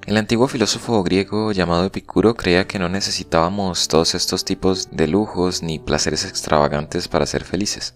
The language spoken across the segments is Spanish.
El antiguo filósofo griego llamado Epicuro creía que no necesitábamos todos estos tipos de lujos ni placeres extravagantes para ser felices.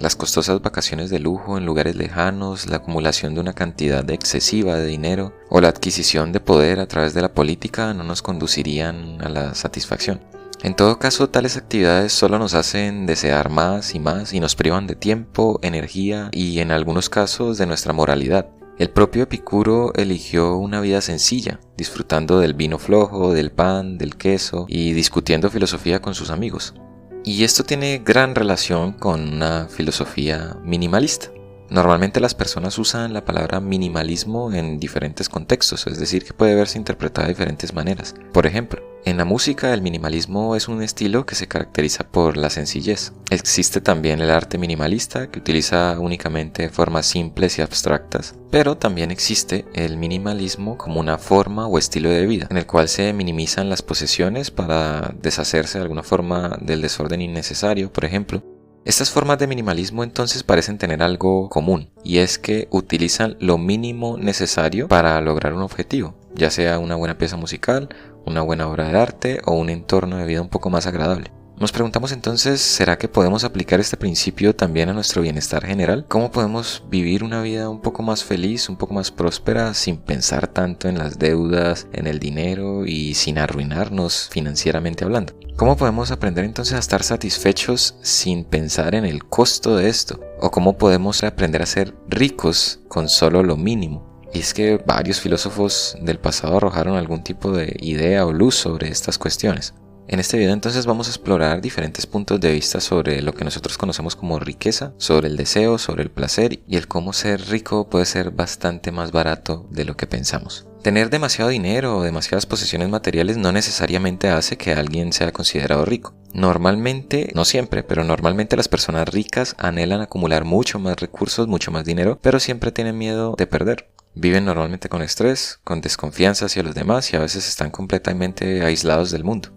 Las costosas vacaciones de lujo en lugares lejanos, la acumulación de una cantidad excesiva de dinero o la adquisición de poder a través de la política no nos conducirían a la satisfacción. En todo caso, tales actividades solo nos hacen desear más y nos privan de tiempo, energía y en algunos casos de nuestra moralidad. El propio Epicuro eligió una vida sencilla, disfrutando del vino flojo, del pan, del queso y discutiendo filosofía con sus amigos. Y esto tiene gran relación con una filosofía minimalista. Normalmente las personas usan la palabra minimalismo en diferentes contextos, es decir, que puede verse interpretada de diferentes maneras. Por ejemplo, en la música el minimalismo es un estilo que se caracteriza por la sencillez. Existe también el arte minimalista, que utiliza únicamente formas simples y abstractas, pero también existe el minimalismo como una forma o estilo de vida, en el cual se minimizan las posesiones para deshacerse de alguna forma del desorden innecesario, por ejemplo. Estas formas de minimalismo entonces parecen tener algo común, y es que utilizan lo mínimo necesario para lograr un objetivo, ya sea una buena pieza musical, una buena obra de arte o un entorno de vida un poco más agradable. Nos preguntamos entonces, ¿será que podemos aplicar este principio también a nuestro bienestar general? ¿Cómo podemos vivir una vida un poco más feliz, un poco más próspera, sin pensar tanto en las deudas, en el dinero y sin arruinarnos financieramente hablando? ¿Cómo podemos aprender entonces a estar satisfechos sin pensar en el costo de esto? ¿O cómo podemos aprender a ser ricos con solo lo mínimo? Y es que varios filósofos del pasado arrojaron algún tipo de idea o luz sobre estas cuestiones. En este video entonces vamos a explorar diferentes puntos de vista sobre lo que nosotros conocemos como riqueza, sobre el deseo, sobre el placer y el cómo ser rico puede ser bastante más barato de lo que pensamos. Tener demasiado dinero o demasiadas posesiones materiales no necesariamente hace que alguien sea considerado rico. Normalmente, no siempre, pero normalmente las personas ricas anhelan acumular mucho más recursos, mucho más dinero, pero siempre tienen miedo de perder. Viven normalmente con estrés, con desconfianza hacia los demás y a veces están completamente aislados del mundo.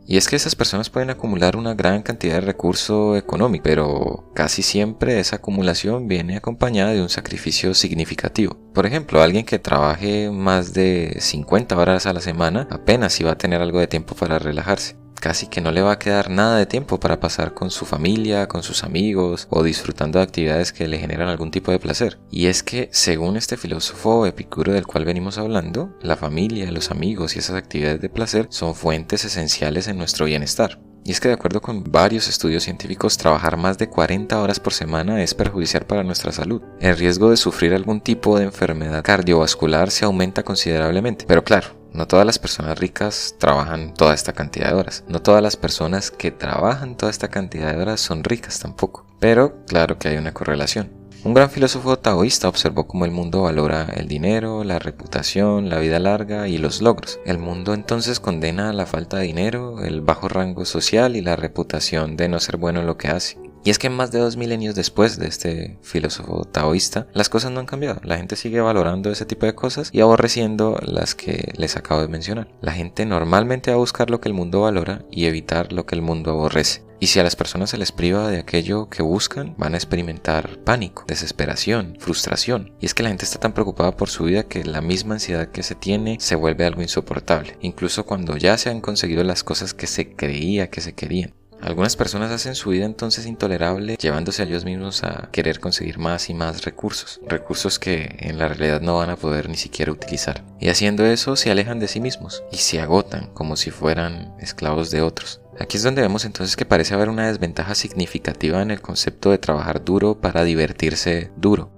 Y es que esas personas pueden acumular una gran cantidad de recurso económico, pero casi siempre esa acumulación viene acompañada de un sacrificio significativo. Por ejemplo, alguien que trabaje más de 50 horas a la semana apenas iba a tener algo de tiempo para relajarse. Casi que no le va a quedar nada de tiempo para pasar con su familia, con sus amigos o disfrutando de actividades que le generan algún tipo de placer. Y es que, según este filósofo Epicuro del cual venimos hablando, la familia, los amigos y esas actividades de placer son fuentes esenciales en nuestro bienestar. Y es que de acuerdo con varios estudios científicos, trabajar más de 40 horas por semana es perjudicial para nuestra salud. El riesgo de sufrir algún tipo de enfermedad cardiovascular se aumenta considerablemente. Pero claro, no todas las personas ricas trabajan toda esta cantidad de horas. No todas las personas que trabajan toda esta cantidad de horas son ricas tampoco. Pero claro que hay una correlación. Un gran filósofo taoísta observó cómo el mundo valora el dinero, la reputación, la vida larga y los logros. El mundo entonces condena la falta de dinero, el bajo rango social y la reputación de no ser bueno en lo que hace. Y es que más de 2 milenios después de este filósofo taoísta, las cosas no han cambiado. La gente sigue valorando ese tipo de cosas y aborreciendo las que les acabo de mencionar. La gente normalmente va a buscar lo que el mundo valora y evitar lo que el mundo aborrece. Y si a las personas se les priva de aquello que buscan, van a experimentar pánico, desesperación, frustración. Y es que la gente está tan preocupada por su vida que la misma ansiedad que se tiene se vuelve algo insoportable, incluso cuando ya se han conseguido las cosas que se creía que se querían. Algunas personas hacen su vida entonces intolerable, llevándose a ellos mismos a querer conseguir más y más recursos que en la realidad no van a poder ni siquiera utilizar. Y haciendo eso se alejan de sí mismos y se agotan como si fueran esclavos de otros. Aquí es donde vemos entonces que parece haber una desventaja significativa en el concepto de trabajar duro para divertirse duro.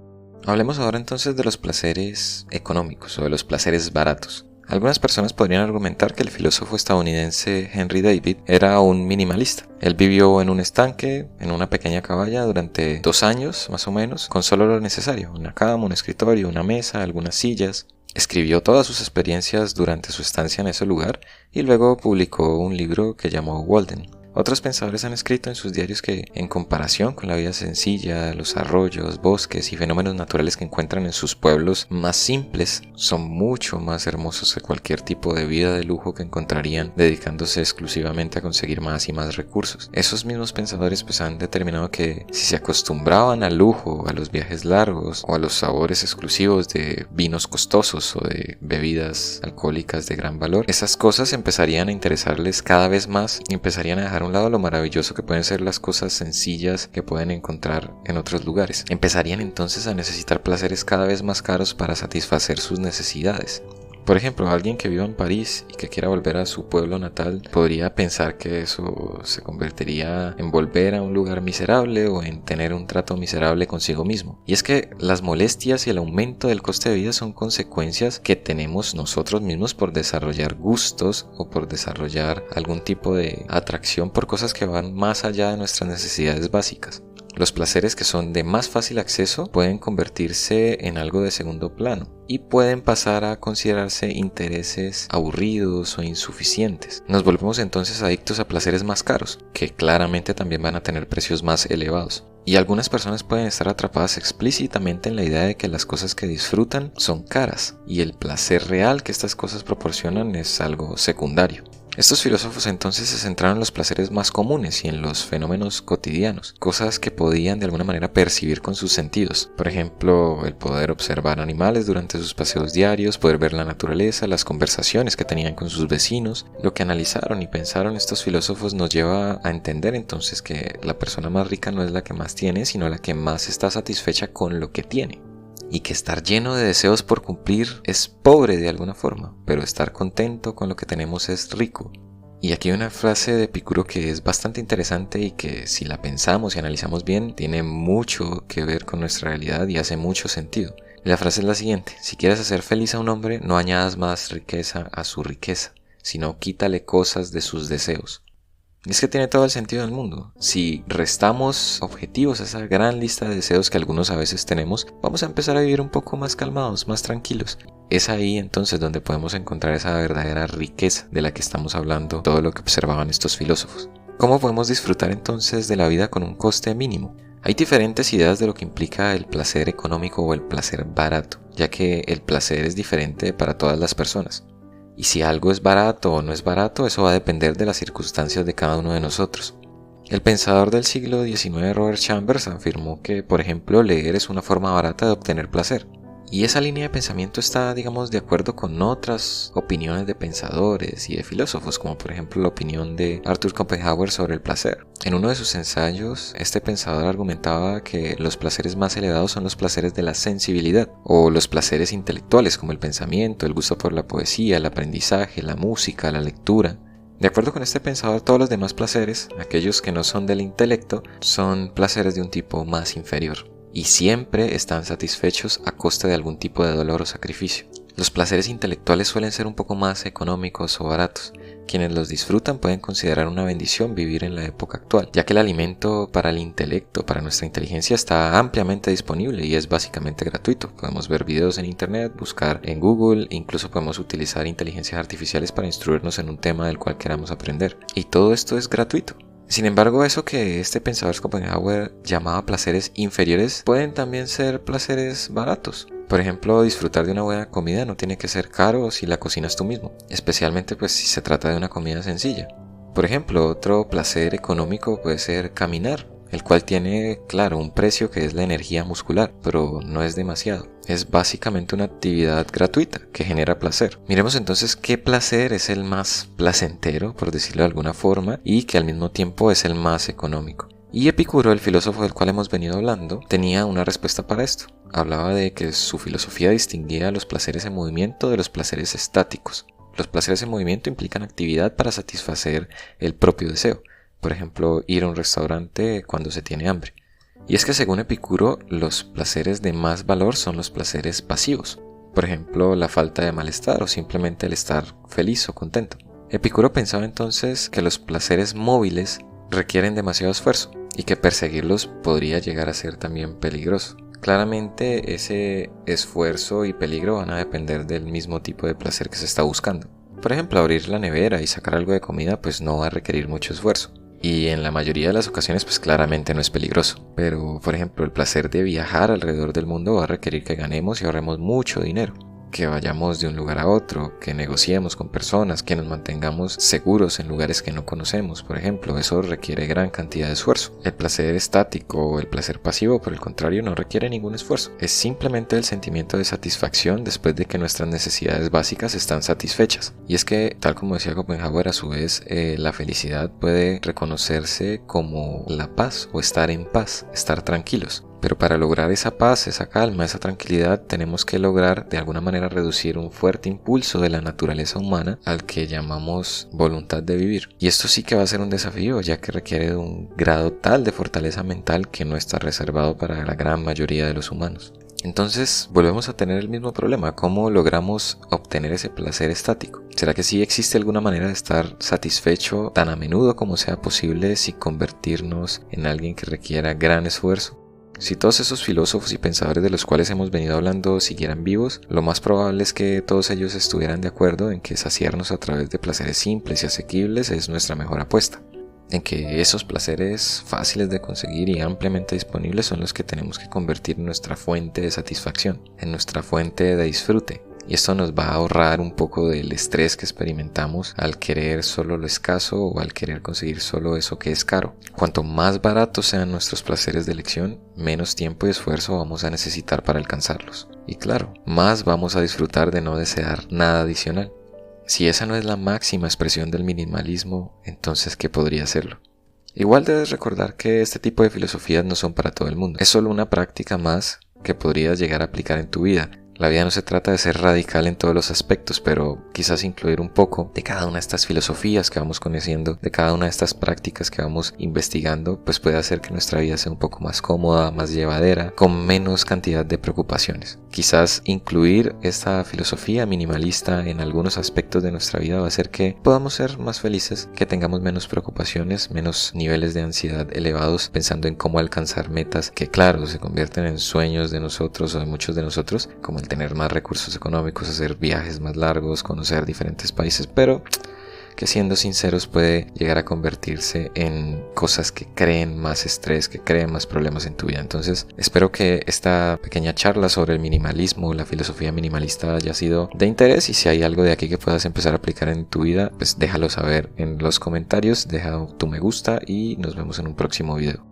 Hablemos ahora entonces de los placeres económicos o de los placeres baratos. Algunas personas podrían argumentar que el filósofo estadounidense Henry David era un minimalista. Él vivió en un estanque, en una pequeña cabaña durante 2 años más o menos, con solo lo necesario, una cama, un escritorio, una mesa, algunas sillas. Escribió todas sus experiencias durante su estancia en ese lugar y luego publicó un libro que llamó Walden. Otros pensadores han escrito en sus diarios que, en comparación con la vida sencilla, los arroyos, bosques y fenómenos naturales que encuentran en sus pueblos más simples, son mucho más hermosos que cualquier tipo de vida de lujo que encontrarían dedicándose exclusivamente a conseguir más y más recursos. Esos mismos pensadores pues han determinado que si se acostumbraban al lujo, a los viajes largos o a los sabores exclusivos de vinos costosos o de bebidas alcohólicas de gran valor, esas cosas empezarían a interesarles cada vez más y empezarían a dejar a un lado lo maravilloso que pueden ser las cosas sencillas que pueden encontrar en otros lugares. Empezarían entonces a necesitar placeres cada vez más caros para satisfacer sus necesidades. Por ejemplo, alguien que viva en París y que quiera volver a su pueblo natal podría pensar que eso se convertiría en volver a un lugar miserable o en tener un trato miserable consigo mismo. Y es que las molestias y el aumento del coste de vida son consecuencias que tenemos nosotros mismos por desarrollar gustos o por desarrollar algún tipo de atracción por cosas que van más allá de nuestras necesidades básicas. Los placeres que son de más fácil acceso pueden convertirse en algo de segundo plano y pueden pasar a considerarse intereses aburridos o insuficientes. Nos volvemos entonces adictos a placeres más caros, que claramente también van a tener precios más elevados. Y algunas personas pueden estar atrapadas explícitamente en la idea de que las cosas que disfrutan son caras y el placer real que estas cosas proporcionan es algo secundario. Estos filósofos entonces se centraron en los placeres más comunes y en los fenómenos cotidianos, cosas que podían de alguna manera percibir con sus sentidos. Por ejemplo, el poder observar animales durante sus paseos diarios, poder ver la naturaleza, las conversaciones que tenían con sus vecinos. Lo que analizaron y pensaron estos filósofos nos lleva a entender entonces que la persona más rica no es la que más tiene, sino la que más está satisfecha con lo que tiene. Y que estar lleno de deseos por cumplir es pobre de alguna forma, pero estar contento con lo que tenemos es rico. Y aquí hay una frase de Epicuro que es bastante interesante y que si la pensamos y analizamos bien tiene mucho que ver con nuestra realidad y hace mucho sentido. La frase es la siguiente: si quieres hacer feliz a un hombre, no añadas más riqueza a su riqueza, sino quítale cosas de sus deseos. Y es que tiene todo el sentido del mundo. Si restamos objetivos a esa gran lista de deseos que algunos a veces tenemos, vamos a empezar a vivir un poco más calmados, más tranquilos. Es ahí entonces donde podemos encontrar esa verdadera riqueza de la que estamos hablando, todo lo que observaban estos filósofos. ¿Cómo podemos disfrutar entonces de la vida con un coste mínimo? Hay diferentes ideas de lo que implica el placer económico o el placer barato, ya que el placer es diferente para todas las personas. Y si algo es barato o no es barato, eso va a depender de las circunstancias de cada uno de nosotros. El pensador del siglo XIX, Robert Chambers, afirmó que, por ejemplo, leer es una forma barata de obtener placer. Y esa línea de pensamiento está, digamos, de acuerdo con otras opiniones de pensadores y de filósofos, como por ejemplo la opinión de Arthur Schopenhauer sobre el placer. En uno de sus ensayos, este pensador argumentaba que los placeres más elevados son los placeres de la sensibilidad, o los placeres intelectuales como el pensamiento, el gusto por la poesía, el aprendizaje, la música, la lectura. De acuerdo con este pensador, todos los demás placeres, aquellos que no son del intelecto, son placeres de un tipo más inferior. Y siempre están satisfechos a costa de algún tipo de dolor o sacrificio. Los placeres intelectuales suelen ser un poco más económicos o baratos. Quienes los disfrutan pueden considerar una bendición vivir en la época actual, ya que el alimento para el intelecto, para nuestra inteligencia, está ampliamente disponible y es básicamente gratuito. Podemos ver videos en internet, buscar en Google, e incluso podemos utilizar inteligencias artificiales para instruirnos en un tema del cual queramos aprender. Y todo esto es gratuito. Sin embargo, eso que este pensador Schopenhauer llamaba placeres inferiores pueden también ser placeres baratos. Por ejemplo, disfrutar de una buena comida no tiene que ser caro si la cocinas tú mismo, especialmente pues si se trata de una comida sencilla. Por ejemplo, otro placer económico puede ser caminar, el cual tiene, claro, un precio que es la energía muscular, pero no es demasiado. Es básicamente una actividad gratuita que genera placer. Miremos entonces qué placer es el más placentero, por decirlo de alguna forma, y que al mismo tiempo es el más económico. Y Epicuro, el filósofo del cual hemos venido hablando, tenía una respuesta para esto. Hablaba de que su filosofía distinguía los placeres en movimiento de los placeres estáticos. Los placeres en movimiento implican actividad para satisfacer el propio deseo. Por ejemplo, ir a un restaurante cuando se tiene hambre. Y es que según Epicuro, los placeres de más valor son los placeres pasivos. Por ejemplo, la falta de malestar o simplemente el estar feliz o contento. Epicuro pensaba entonces que los placeres móviles requieren demasiado esfuerzo y que perseguirlos podría llegar a ser también peligroso. Claramente ese esfuerzo y peligro van a depender del mismo tipo de placer que se está buscando. Por ejemplo, abrir la nevera y sacar algo de comida pues no va a requerir mucho esfuerzo. Y en la mayoría de las ocasiones pues claramente no es peligroso. Pero por ejemplo el placer de viajar alrededor del mundo va a requerir que ganemos y ahorremos mucho dinero, que vayamos de un lugar a otro, que negociemos con personas, que nos mantengamos seguros en lugares que no conocemos, por ejemplo. Eso requiere gran cantidad de esfuerzo. El placer estático o el placer pasivo, por el contrario, no requiere ningún esfuerzo. Es simplemente el sentimiento de satisfacción después de que nuestras necesidades básicas están satisfechas. Y es que, tal como decía Schopenhauer, a su vez, la felicidad puede reconocerse como la paz o estar en paz, estar tranquilos. Pero para lograr esa paz, esa calma, esa tranquilidad, tenemos que lograr de alguna manera reducir un fuerte impulso de la naturaleza humana al que llamamos voluntad de vivir. Y esto sí que va a ser un desafío, ya que requiere de un grado tal de fortaleza mental que no está reservado para la gran mayoría de los humanos. Entonces volvemos a tener el mismo problema. ¿Cómo logramos obtener ese placer estático? ¿Será que sí existe alguna manera de estar satisfecho tan a menudo como sea posible sin convertirnos en alguien que requiera gran esfuerzo? Si todos esos filósofos y pensadores de los cuales hemos venido hablando siguieran vivos, lo más probable es que todos ellos estuvieran de acuerdo en que saciarnos a través de placeres simples y asequibles es nuestra mejor apuesta, en que esos placeres fáciles de conseguir y ampliamente disponibles son los que tenemos que convertir en nuestra fuente de satisfacción, en nuestra fuente de disfrute. Y esto nos va a ahorrar un poco del estrés que experimentamos al querer solo lo escaso o al querer conseguir solo eso que es caro. Cuanto más baratos sean nuestros placeres de elección, menos tiempo y esfuerzo vamos a necesitar para alcanzarlos. Y claro, más vamos a disfrutar de no desear nada adicional. Si esa no es la máxima expresión del minimalismo, entonces ¿qué podría serlo? Igual debes recordar que este tipo de filosofías no son para todo el mundo. Es solo una práctica más que podrías llegar a aplicar en tu vida. La vida no se trata de ser radical en todos los aspectos, pero quizás incluir un poco de cada una de estas filosofías que vamos conociendo, de cada una de estas prácticas que vamos investigando, pues puede hacer que nuestra vida sea un poco más cómoda, más llevadera, con menos cantidad de preocupaciones. Quizás incluir esta filosofía minimalista en algunos aspectos de nuestra vida va a hacer que podamos ser más felices, que tengamos menos preocupaciones, menos niveles de ansiedad elevados pensando en cómo alcanzar metas que claro se convierten en sueños de nosotros o de muchos de nosotros, como el tener más recursos económicos, hacer viajes más largos, conocer diferentes países, pero que siendo sinceros puede llegar a convertirse en cosas que creen más estrés, que creen más problemas en tu vida. Entonces espero que esta pequeña charla sobre el minimalismo, la filosofía minimalista haya sido de interés, y si hay algo de aquí que puedas empezar a aplicar en tu vida, pues déjalo saber en los comentarios, deja tu me gusta y nos vemos en un próximo video.